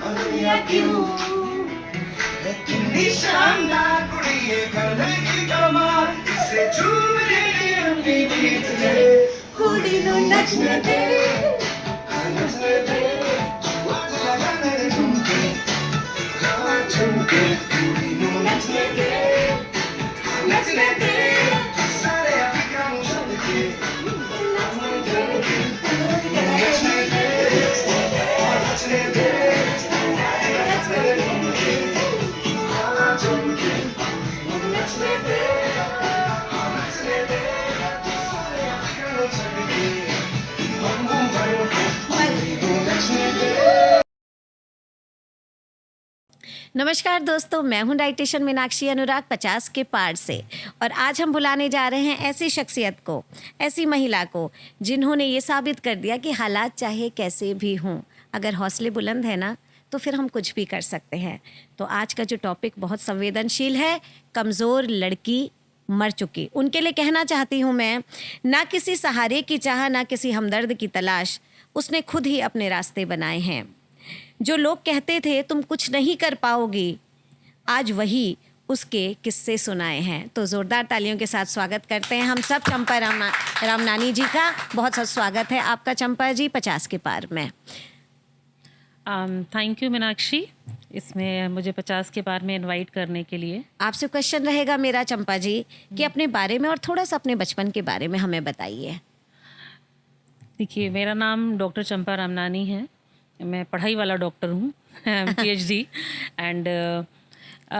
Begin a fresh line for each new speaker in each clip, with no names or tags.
दुनिया क्यों कितनी शानदार कुड़ी ये करेगी कमाल इसे झूमने दे अपनी गीत दे कुड़ी नु नचने दे नचने दे आज लगाने दे झुमके कुड़ी नु नचने दे सारे अफ्रीका नु छोड़ के नचने दे नचने दे
नमस्कार दोस्तों, मैं हूं डाइटिशियन मीनाक्षी अनुराग 50 के पार से। और आज हम बुलाने जा रहे हैं ऐसी शख्सियत को, ऐसी महिला को जिन्होंने ये साबित कर दिया कि हालात चाहे कैसे भी हों, अगर हौसले बुलंद है ना तो फिर हम कुछ भी कर सकते हैं। तो आज का जो टॉपिक बहुत संवेदनशील है, कमज़ोर लड़की मर चुकी। उनके लिए कहना चाहती हूँ मैं, ना किसी सहारे की चाह, ना किसी हमदर्द की तलाश, उसने खुद ही अपने रास्ते बनाए हैं। जो लोग कहते थे तुम कुछ नहीं कर पाओगी, आज वही उसके किस्से सुनाए हैं। तो ज़ोरदार तालियों के साथ स्वागत करते हैं हम सब चंपा रामनानी जी का। बहुत बहुत स्वागत है आपका चंपा जी 50 के पार में।
थैंक यू मीनाक्षी, इसमें मुझे 50 के पार में इनवाइट करने के लिए।
आपसे क्वेश्चन रहेगा मेरा चंपा जी कि अपने बारे में और थोड़ा सा अपने बचपन के बारे में हमें बताइए।
देखिए, मेरा नाम डॉक्टर चंपा रामनानी है। मैं पढ़ाई वाला डॉक्टर हूँ PhD। एंड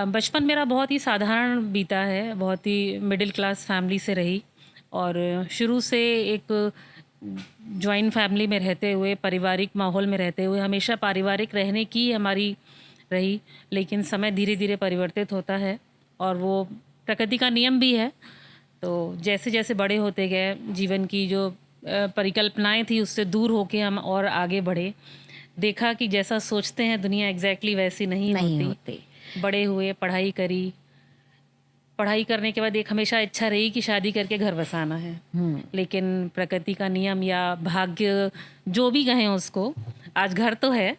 बचपन मेरा बहुत ही साधारण बीता है, बहुत ही मिडिल क्लास फैमिली से रही। और शुरू से एक जॉइंट फैमिली में रहते हुए, पारिवारिक माहौल में रहते हुए, हमेशा पारिवारिक रहने की हमारी रही। लेकिन समय धीरे धीरे परिवर्तित होता है और वो प्रकृति का नियम भी है। तो जैसे जैसे बड़े होते गए, जीवन की जो परिकल्पनाएं थी उससे दूर होके हम और आगे बढ़े। देखा कि जैसा सोचते हैं दुनिया एग्जैक्टली वैसी नहीं होती। बड़े हुए, पढ़ाई करी। पढ़ाई करने के बाद एक हमेशा इच्छा रही कि शादी करके घर बसाना है। लेकिन प्रकृति का नियम या भाग्य जो भी कहें उसको, आज घर तो है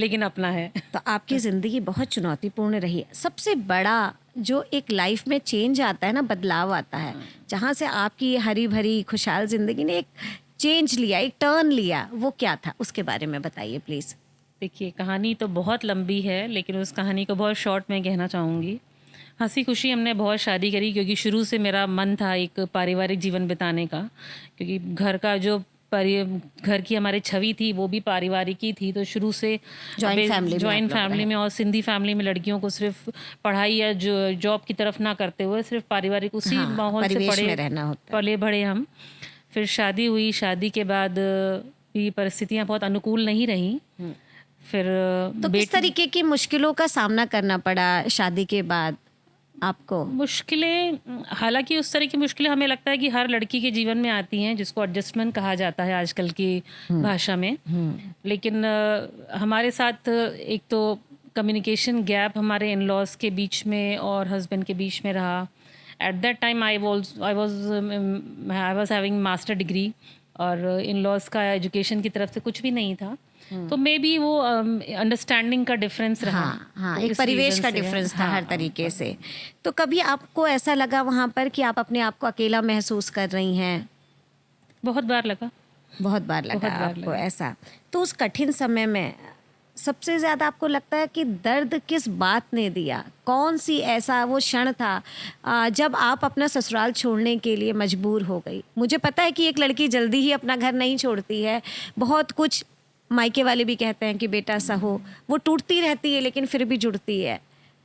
लेकिन अपना है।
तो आपकी ज़िंदगी बहुत चुनौतीपूर्ण रही है। सबसे बड़ा जो एक लाइफ में चेंज आता है ना, बदलाव आता है, जहाँ से आपकी हरी भरी खुशहाल ज़िंदगी ने एक चेंज लिया, एक टर्न लिया, वो क्या था? उसके बारे में बताइए प्लीज़।
देखिए, कहानी तो बहुत लंबी है लेकिन उस कहानी को बहुत शॉर्ट में कहना चाहूँगी। हंसी खुशी हमने बहुत शादी करी, क्योंकि शुरू से मेरा मन था एक पारिवारिक जीवन बिताने का। क्योंकि घर का जो घर की हमारी छवि थी वो भी पारिवारिक ही थी। तो शुरू से जॉइंट फैमिली में और सिंधी फैमिली में लड़कियों को सिर्फ पढ़ाई या जॉब की तरफ ना करते हुए सिर्फ पारिवारिक उसी माहौल से पले बढ़े हम। फिर शादी हुई। शादी के बाद भी परिस्थितियां बहुत अनुकूल नहीं रहीं। फिर
तो किस तरीके की मुश्किलों का सामना करना पड़ा शादी के बाद आपको?
मुश्किलें, हालांकि उस तरह की मुश्किलें हमें लगता है कि हर लड़की के जीवन में आती हैं, जिसको एडजस्टमेंट कहा जाता है आजकल की भाषा में। लेकिन हमारे साथ एक तो कम्युनिकेशन गैप हमारे इन लॉज के बीच में और हस्बैंड के बीच में रहा। At that time I was having master degree और इन लॉज का एजुकेशन की तरफ से कुछ भी नहीं था। तो मे बी वो अंडरस्टैंडिंग का डिफरेंस रहा।
हाँ, एक परिवेश का डिफरेंस था हर तरीके से। तो कभी आपको ऐसा लगा वहाँ पर कि आप अपने आप को अकेला महसूस कर रही हैं?
बहुत बार लगा
आपको ऐसा। तो उस कठिन समय में सबसे ज़्यादा आपको लगता है कि दर्द किस बात ने दिया? कौन सी ऐसा वो क्षण था जब आप अपना ससुराल छोड़ने के लिए मजबूर हो गई? मुझे पता है कि एक लड़की जल्दी ही अपना घर नहीं छोड़ती है। बहुत कुछ मायके वाले भी कहते हैं कि बेटा सहो, वो टूटती रहती है लेकिन फिर भी जुड़ती है।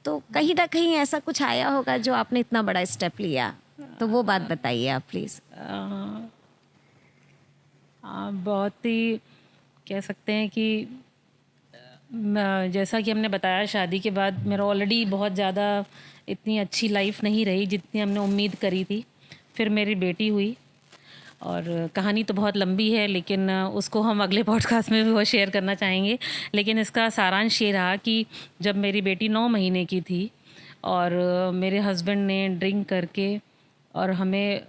तो कहीं ना कहीं ऐसा कुछ आया होगा जो आपने इतना बड़ा स्टेप लिया, तो वो बात बताइए आप प्लीज़।
बहुत ही कह सकते हैं कि जैसा कि हमने बताया, शादी के बाद मेरा ऑलरेडी बहुत ज़्यादा इतनी अच्छी लाइफ नहीं रही जितनी हमने उम्मीद करी थी। फिर मेरी बेटी हुई और कहानी तो बहुत लंबी है लेकिन उसको हम अगले पॉडकास्ट में भी वो शेयर करना चाहेंगे। लेकिन इसका सारांश ये रहा कि जब मेरी बेटी 9 महीने की थी और मेरे हस्बैंड ने ड्रिंक करके और हमें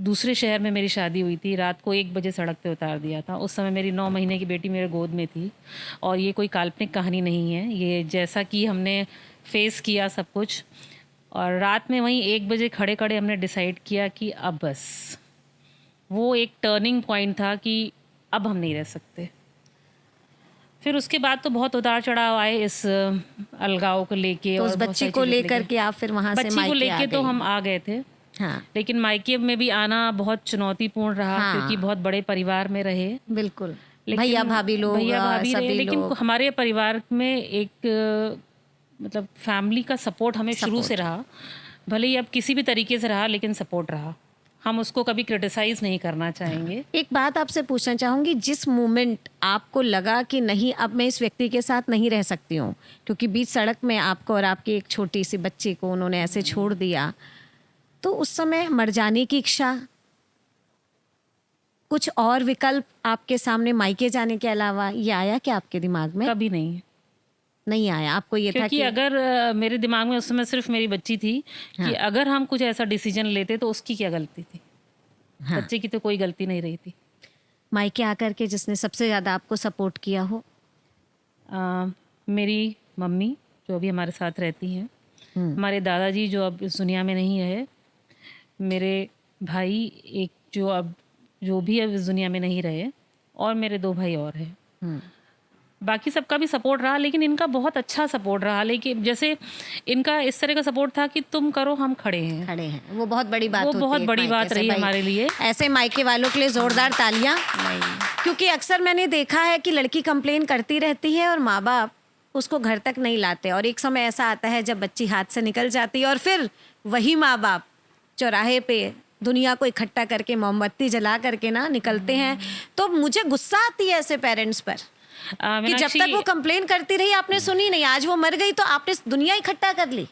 दूसरे शहर में मेरी शादी हुई थी, रात को 1 बजे सड़क पे उतार दिया था। उस समय मेरी 9 महीने की बेटी मेरे गोद में थी। और ये कोई काल्पनिक कहानी नहीं है, ये जैसा कि हमने फेस किया सब कुछ। और रात में वहीं 1 बजे खड़े खड़े हमने डिसाइड किया कि अब बस, वो एक टर्निंग पॉइंट था कि अब हम नहीं रह सकते। फिर उसके बाद तो बहुत उतार चढ़ाव आए इस अलगाव को लेके
तो
और
उस
बहुत
बच्ची
सारी
को
चीज़ों
लेकर के आप फिर वहां से
बच्ची को
मायके आ
लेके तो
गई।
हम आ गए थे,
हाँ
लेकिन मायके में भी आना बहुत चुनौतीपूर्ण रहा,
हाँ।
क्योंकि बहुत बड़े परिवार में रहे।
बिल्कुल,
लेकिन
भैया भाभी लोग,
भैया भाभी रहे,
सभी
लेकिन
लोग
हमारे परिवार में एक मतलब फैमिली का सपोर्ट हमें शुरू से
सपोर्ट।
रहा। भले ही अब किसी भी तरीके से रहा, लेकिन सपोर्ट रहा। हम उसको कभी क्रिटिसाइज नहीं करना चाहेंगे।
एक बात आपसे पूछना चाहूंगी, जिस मोमेंट आपको लगा कि नहीं अब मैं इस व्यक्ति के साथ नहीं रह सकती हूँ, क्योंकि बीच सड़क में आपको और आपकी एक छोटी सी बच्ची को उन्होंने ऐसे छोड़ दिया, तो उस समय मर जाने की इच्छा, कुछ और विकल्प आपके सामने मायके जाने के अलावा ये आया क्या आपके दिमाग में?
कभी नहीं,
नहीं आया। आपको ये था
क्योंकि
कि
अगर मेरे दिमाग में उस समय सिर्फ मेरी बच्ची थी कि
हाँ।
अगर हम कुछ ऐसा डिसीजन लेते तो उसकी क्या गलती थी।
हाँ।
बच्चे की तो कोई गलती नहीं रही थी।
मायके आकर के जिसने सबसे ज़्यादा आपको सपोर्ट किया हो?
मेरी मम्मी जो अभी हमारे साथ रहती हैं, हमारे दादाजी जो अब इस दुनिया में नहीं रहे, मेरे भाई एक जो भी अब इस दुनिया में नहीं रहे, और मेरे 2 भाई और हैं। बाकी सबका भी सपोर्ट रहा, लेकिन इनका बहुत अच्छा सपोर्ट रहा। लेकिन जैसे इनका इस तरह का सपोर्ट था कि तुम करो, हम खड़े हैं।
खड़े हैं, वो बहुत बड़ी बात
वो
होती
बहुत
है एक
बड़ी
मायके
बात
से
रही
भाई।
हमारे लिए।
ऐसे मायके वालों के लिए जोरदार तालियां। क्योंकि अक्सर मैंने देखा है कि लड़की कंप्लेन करती रहती है और माँ बाप उसको घर तक नहीं लाते, और एक समय ऐसा आता है जब बच्ची हाथ से निकल जाती है और फिर वही माँ बाप चौराहे पे दुनिया को इकट्ठा करके मोमबत्ती जला करके ना निकलते हैं। तो मुझे गुस्सा आती है ऐसे पेरेंट्स पर कि जब तक वो कंप्लेन करती रही आपने सुनी नहीं, आज वो मर गई तो आपने दुनिया इकट्ठा कर ली।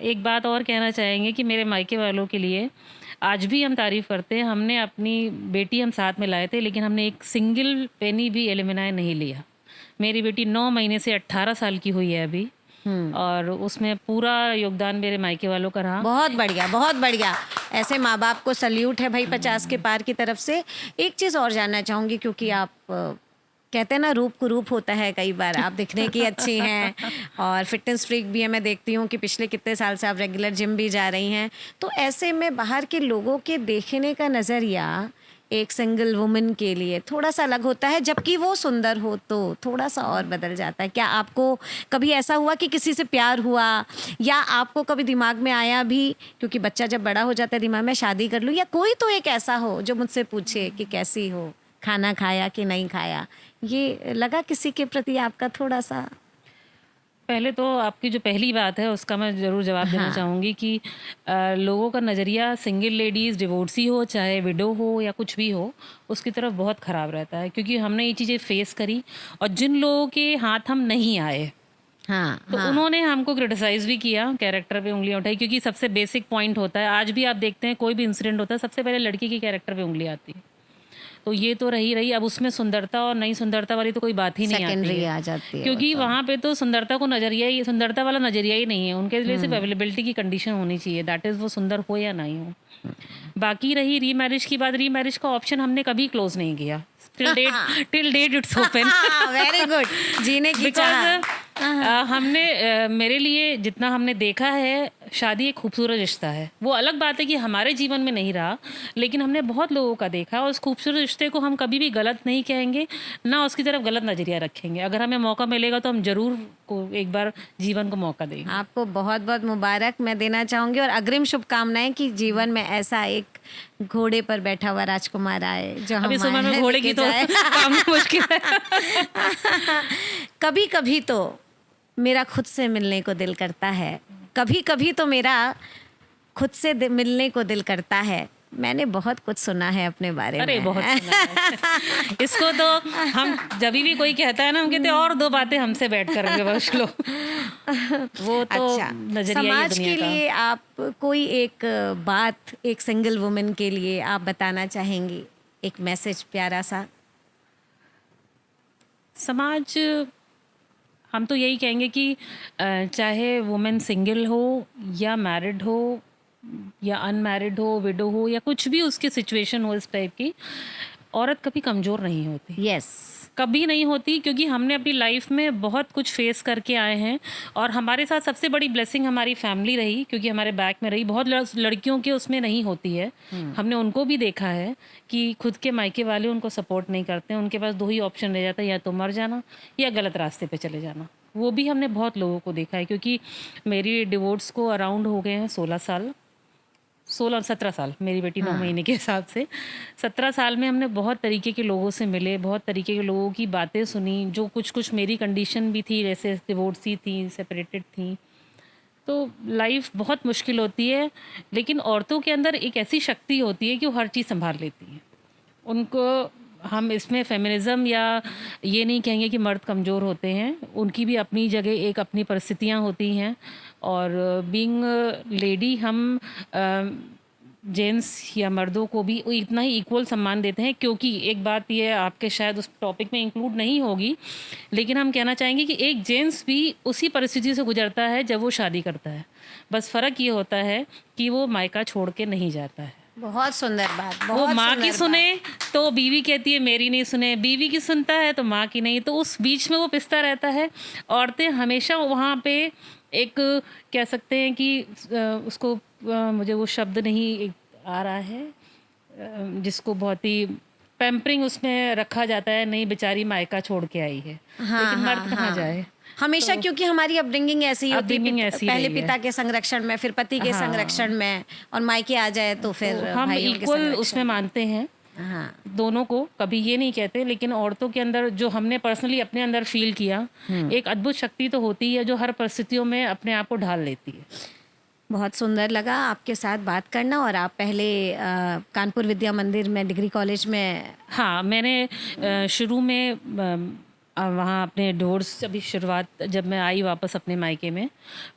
एक बात और कहना चाहेंगे कि मेरे मायके वालों के लिए आज भी हम तारीफ करते हैं। हमने अपनी बेटी हम साथ में लाए थे, लेकिन हमने एक सिंगल पेनी भी एलिमिनाई नहीं लिया। मेरी बेटी 9 महीने से 18 साल की हुई है अभी, और उसमें पूरा योगदान मेरे मायके वालों का रहा।
बहुत बढ़िया, बहुत बढ़िया। ऐसे माँ बाप को सल्यूट है भाई 50 के पार की तरफ से। एक चीज़ और जानना चाहूँगी, क्योंकि आप कहते हैं ना रूप कुरूप होता है, कई बार आप दिखने की अच्छी हैं और फिटनेस फ्रीक भी है। मैं देखती हूँ कि पिछले कितने साल से आप रेगुलर जिम भी जा रही हैं। तो ऐसे में बाहर के लोगों के देखने का नज़रिया एक सिंगल वुमन के लिए थोड़ा सा अलग होता है, जबकि वो सुंदर हो तो थोड़ा सा और बदल जाता है। क्या आपको कभी ऐसा हुआ कि किसी से प्यार हुआ, या आपको कभी दिमाग में आया भी, क्योंकि बच्चा जब बड़ा हो जाता है दिमाग में शादी कर लूँ, या कोई तो एक ऐसा हो जो मुझसे पूछे कि कैसी हो, खाना खाया कि नहीं खाया, ये लगा किसी के प्रति आपका थोड़ा सा?
पहले तो आपकी जो पहली बात है उसका मैं ज़रूर जवाब देना चाहूँगी कि लोगों का नज़रिया सिंगल लेडीज़, डिवोर्सी हो चाहे विडो हो या कुछ भी हो, उसकी तरफ बहुत ख़राब रहता है। क्योंकि हमने ये चीज़ें फेस करी, और जिन लोगों के हाथ हम नहीं आए तो उन्होंने हमको क्रिटिसाइज़ भी किया, कैरेक्टर पे उंगलियां उठाई। क्योंकि सबसे बेसिक पॉइंट होता है, आज भी आप देखते हैं कोई भी इंसिडेंट होता है, सबसे पहले लड़की के कैरेक्टर पे उंगली आती है। तो ये तो रही अब उसमें सुंदरता और नहीं सुंदरता वाली तो कोई बात ही नहीं आती
सेकेंडरी
है,
आ जाती है।
क्योंकि वहाँ पे तो सुंदरता वाला नजरिया ही नहीं है। उनके लिए सिर्फ अवेलेबिलिटी की कंडीशन होनी चाहिए, दैट इज़ वो सुंदर हो या नहीं हो। बाकी रही रीमैरिज की बात, रीमैरिज का ऑप्शन हमने कभी क्लोज नहीं किया। Till date it's open.
Very good, जीने की
बिकॉज हमने मेरे लिए जितना हमने देखा है, शादी एक खूबसूरत रिश्ता है। वो अलग बात है कि हमारे जीवन में नहीं रहा, लेकिन हमने बहुत लोगों का देखा, और उस खूबसूरत रिश्ते को हम कभी भी गलत नहीं कहेंगे, ना उसकी तरफ गलत नज़रिया रखेंगे। अगर हमें मौका मिलेगा तो हम ज़रूर को एक बार जीवन को मौका देंगे।
आपको बहुत बहुत मुबारक मैं देना चाहूँगी, और अग्रिम शुभकामनाएं कि जीवन में ऐसा एक घोड़े पर बैठा हुआ राजकुमार आए जो
अभी इस उम्र में घोड़े की तो काम मुश्किल है।
कभी कभी तो मेरा खुद से मिलने को दिल करता है, कभी कभी तो मेरा खुद से मिलने को दिल करता है। मैंने बहुत कुछ सुना है अपने बारे में।
अरे बहुत सुना है। इसको तो हम जब भी कोई कहता है ना, हम कहते हैं और 2 बातें हमसे बैठ कर बस लो। वो तो
अच्छा,
नजरिया
समाज के लिए आप कोई एक बात एक सिंगल वुमेन के लिए आप बताना चाहेंगी, एक मैसेज प्यारा सा?
समाज, हम तो यही कहेंगे कि चाहे वुमेन सिंगल हो या मैरिड हो या अनमैरिड हो, विडो हो, या कुछ भी उसकी सिचुएशन हो इस टाइप की, औरत कभी कमज़ोर नहीं होती,
यस।
कभी नहीं होती, क्योंकि हमने अपनी लाइफ में बहुत कुछ फेस करके आए हैं। और हमारे साथ सबसे बड़ी ब्लेसिंग हमारी फैमिली रही, क्योंकि हमारे बैक में रही। बहुत लड़कियों के उसमें नहीं होती है। हमने उनको भी देखा है कि खुद के मायके वाले उनको सपोर्ट नहीं करते हैं। उनके पास दो ही ऑप्शन रह जाता है, या तो मर जाना या गलत रास्ते पे चले जाना। वो भी हमने बहुत लोगों को देखा है, क्योंकि मेरी डिवोर्स को अराउंड हो गए हैं 16 साल, 17 साल, मेरी बेटी 9 महीने के हिसाब से। 17 साल में हमने बहुत तरीके के लोगों से मिले, बहुत तरीके के लोगों की बातें सुनी, जो कुछ मेरी कंडीशन भी थी, जैसे डिवोर्सी थी, सेपरेटेड थी। तो लाइफ बहुत मुश्किल होती है, लेकिन औरतों के अंदर एक ऐसी शक्ति होती है कि वो हर चीज़ संभाल लेती हैं। उनको हम इसमें फेमिनिज़म या ये नहीं कहेंगे कि मर्द कमज़ोर होते हैं, उनकी भी अपनी जगह एक अपनी परिस्थितियाँ होती हैं। और बीइंग लेडी हम जेंट्स या मर्दों को भी इतना ही इक्वल सम्मान देते हैं, क्योंकि एक बात ये आपके शायद उस टॉपिक में इंक्लूड नहीं होगी, लेकिन हम कहना चाहेंगे कि एक जेंट्स भी उसी परिस्थिति से गुजरता है जब वो शादी करता है। बस फ़र्क ये होता है कि वो मायका छोड़ के नहीं जाता है।
बहुत सुंदर बात,
वो
बहुत
माँ
सुंदर
की सुने तो बीवी कहती है मेरी नहीं सुने, बीवी की सुनता है तो माँ की नहीं, तो उस बीच में वो पिसता रहता है। औरतें हमेशा वहाँ पे एक कह सकते हैं कि उसको मुझे वो शब्द नहीं आ रहा है, जिसको बहुत ही पैम्परिंग उसमें रखा जाता है, नहीं बेचारी मायका छोड़ के आई है। लेकिन मर्द कहाँ जाए
हमेशा, क्योंकि हमारी अपब्रिंगिंग ऐसी ही होती है,
अपब्रिंगिंग ऐसी
पहले
रही है।
पिता के संरक्षण में, फिर पति के संरक्षण में, और मायके आ जाए तो फिर
हम
भाइयों के
इक्वल
संरक्षण
उसमें मानते हैं
हाँ।
दोनों को, कभी ये नहीं कहते। लेकिन औरतों के अंदर जो हमने पर्सनली अपने अंदर फील किया, एक अद्भुत शक्ति तो होती है जो हर परिस्थितियों में अपने आप को ढाल लेती है।
बहुत सुंदर लगा आपके साथ बात करना। और आप पहले कानपुर विद्या मंदिर में डिग्री कॉलेज में
हाँ, मैंने शुरू में वहाँ अपने डोर्स अभी शुरुआत जब मैं आई वापस अपने मायके में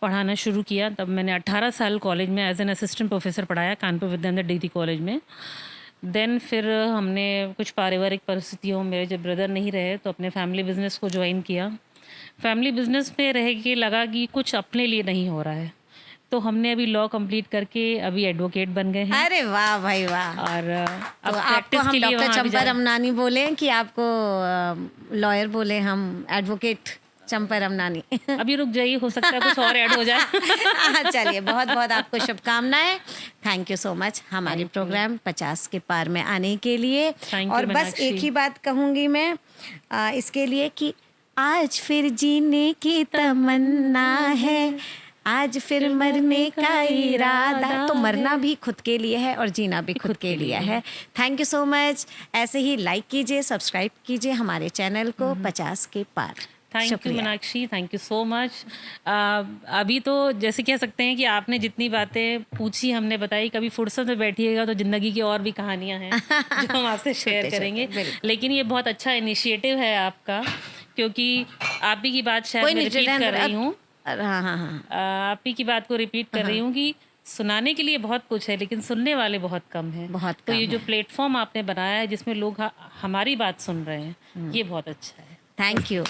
पढ़ाना शुरू किया, तब मैंने 18 साल कॉलेज में एज एन असिस्टेंट प्रोफेसर पढ़ाया कानपुर विद्यानंद डिग्री कॉलेज में। देन फिर हमने कुछ पारिवारिक परिस्थितियों, मेरे जब ब्रदर नहीं रहे तो अपने फैमिली बिजनेस को ज्वाइन किया। फैमिली बिजनेस में रह के लगा कि कुछ अपने लिए नहीं हो रहा है, तो हमने अभी लॉ कंप्लीट करके अभी एडवोकेट बन गए हैं।
अरे वाह भाई वाह।
और
तो
अब
आपको
प्रैक्टिस
हम
के लिए
डॉक्टर
वहाँ भी
चंपा रमनानी बोले कि आपको लॉयर बोले, हम एडवोकेट चंपा रमनानी।
अभी रुक जाइए, हो सकता है कुछ और ऐड हो जाए।
चलिए, बहुत बहुत आपको शुभकामनाएं। थैंक यू सो मच हमारे प्रोग्राम 50 के पार में आने के लिए।
Thank you,
और बस
मीनाक्षी।
एक ही बात कहूँगी मैं इसके लिए कि आज फिर जीने की तमन्ना है, आज फिर मरने का इरादा। तो मरना भी खुद के लिए है और जीना भी खुद के लिए है। Thank you so much. ऐसे ही लाइक कीजिए, सब्सक्राइब कीजिए हमारे चैनल को 50 के पार।
Thank you Meenakshi, thank you so much. अभी तो जैसे कह सकते हैं कि आपने जितनी बातें पूछी हमने बताई, कभी फुर्सत में बैठिएगा तो ज़िंदगी की और भी कहानियाँ हैं जो हम आपसे शेयर करेंगे। लेकिन ये बहुत अच्छा इनिशिएटिव है आपका, क्योंकि आप ही की बात शायद मैं रिपीट कर रही हूँ।
हाँ।
आप ही की बात को रिपीट कर रही हूँ कि सुनाने के लिए बहुत कुछ है, लेकिन सुनने वाले बहुत कम हैं।
बहुत
तो
कम
ये जो
है।
प्लेटफॉर्म आपने बनाया है जिसमें लोग हमारी बात सुन रहे हैं, ये बहुत अच्छा है।
Thank you.